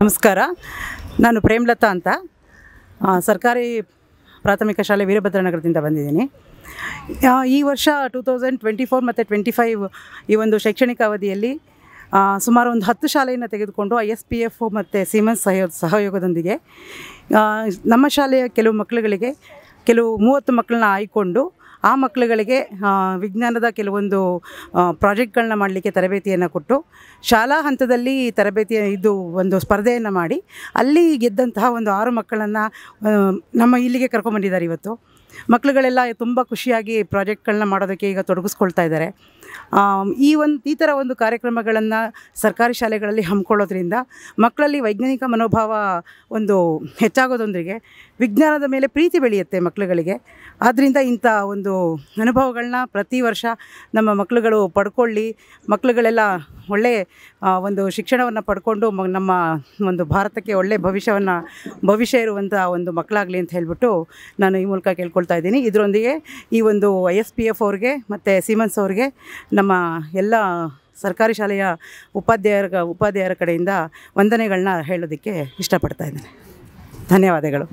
ನಮಸ್ಕಾರ. ನಾನು ಪ್ರೇಮಲತಾ ಅಂತ ಸರ್ಕಾರಿ ಪ್ರಾಥಮಿಕ ಶಾಲೆ ವೀರಭದ್ರನಗರದಿಂದ ಬಂದಿದ್ದೀನಿ. ಈ ವರ್ಷ 2024 ಮತ್ತು 25 ಈ ಒಂದು ಶೈಕ್ಷಣಿಕ ಅವಧಿಯಲ್ಲಿ ಸುಮಾರು ಒಂದು 10 ಶಾಲೆಯನ್ನು ತೆಗೆದುಕೊಂಡು ISPF ಮತ್ತು ಸೀಮೆನ್ಸ್ ಸಹಯೋಗದೊಂದಿಗೆ ನಮ್ಮ ಶಾಲೆಯ ಕೆಲವು ಮಕ್ಕಳುಗಳಿಗೆ 30 ಮಕ್ಕಳನ್ನ ಆಯ್ಕೊಂಡು ಆ ಮಕ್ಕಳುಗಳಿಗೆ ವಿಜ್ಞಾನದ ಕೆಲವೊಂದು ಪ್ರಾಜೆಕ್ಟ್ಗಳನ್ನ ಮಾಡಲಿಕ್ಕೆ ತರಬೇತಿಯನ್ನು ಕೊಟ್ಟು ಶಾಲಾ ಹಂತದಲ್ಲಿ ಇದು ಒಂದು ಸ್ಪರ್ಧೆಯನ್ನು ಮಾಡಿ ಅಲ್ಲಿ ಗೆದ್ದಂತಹ ಒಂದು 6 ಮಕ್ಕಳನ್ನು ನಮ್ಮ ಇಲ್ಲಿಗೆ ಕರ್ಕೊಂಬಂದಿದ್ದಾರೆ. ಇವತ್ತು ಮಕ್ಕಳುಗಳೆಲ್ಲ ತುಂಬ ಖುಷಿಯಾಗಿ ಪ್ರಾಜೆಕ್ಟ್ಗಳನ್ನ ಮಾಡೋದಕ್ಕೆ ಈಗ ತೊಡಗಿಸ್ಕೊಳ್ತಾ ಇದ್ದಾರೆ. ಈ ಥರ ಒಂದು ಕಾರ್ಯಕ್ರಮಗಳನ್ನು ಸರ್ಕಾರಿ ಶಾಲೆಗಳಲ್ಲಿ ಹಮ್ಮಿಕೊಳ್ಳೋದ್ರಿಂದ ಮಕ್ಕಳಲ್ಲಿ ವೈಜ್ಞಾನಿಕ ಮನೋಭಾವ ಒಂದು ಹೆಚ್ಚಾಗೋದೊಂದಿಗೆ ವಿಜ್ಞಾನದ ಮೇಲೆ ಪ್ರೀತಿ ಬೆಳೆಯುತ್ತೆ ಮಕ್ಕಳುಗಳಿಗೆ. ಆದ್ದರಿಂದ ಇಂಥ ಒಂದು ಅನುಭವಗಳನ್ನ ಪ್ರತಿ ವರ್ಷ ನಮ್ಮ ಮಕ್ಕಳುಗಳು ಪಡ್ಕೊಳ್ಳಿ, ಮಕ್ಕಳುಗಳೆಲ್ಲ ಒಳ್ಳೆಯ ಒಂದು ಶಿಕ್ಷಣವನ್ನು ಪಡ್ಕೊಂಡು ನಮ್ಮ ಒಂದು ಭಾರತಕ್ಕೆ ಒಳ್ಳೆಯ ಭವಿಷ್ಯ ಇರುವಂಥ ಒಂದು ಮಕ್ಕಳಾಗಲಿ ಅಂತ ಹೇಳಿಬಿಟ್ಟು ನಾನು ಈ ಮೂಲಕ ಕೇಳ್ಕೊಳ್ತಾ ಇದ್ದೀನಿ. ಇದರೊಂದಿಗೆ ಈ ಒಂದು ISPF ಅವ್ರಿಗೆ ಮತ್ತು ಸೀಮೆನ್ಸ್ ಅವ್ರಿಗೆ ನಮ್ಮ ಎಲ್ಲ ಸರ್ಕಾರಿ ಶಾಲೆಯ ಉಪಾಧ್ಯಾಯರ ಕಡೆಯಿಂದ ವಂದನೆಗಳನ್ನ ಹೇಳೋದಕ್ಕೆ ಇಷ್ಟಪಡ್ತಾ ಇದ್ದೇನೆ. ಧನ್ಯವಾದಗಳು.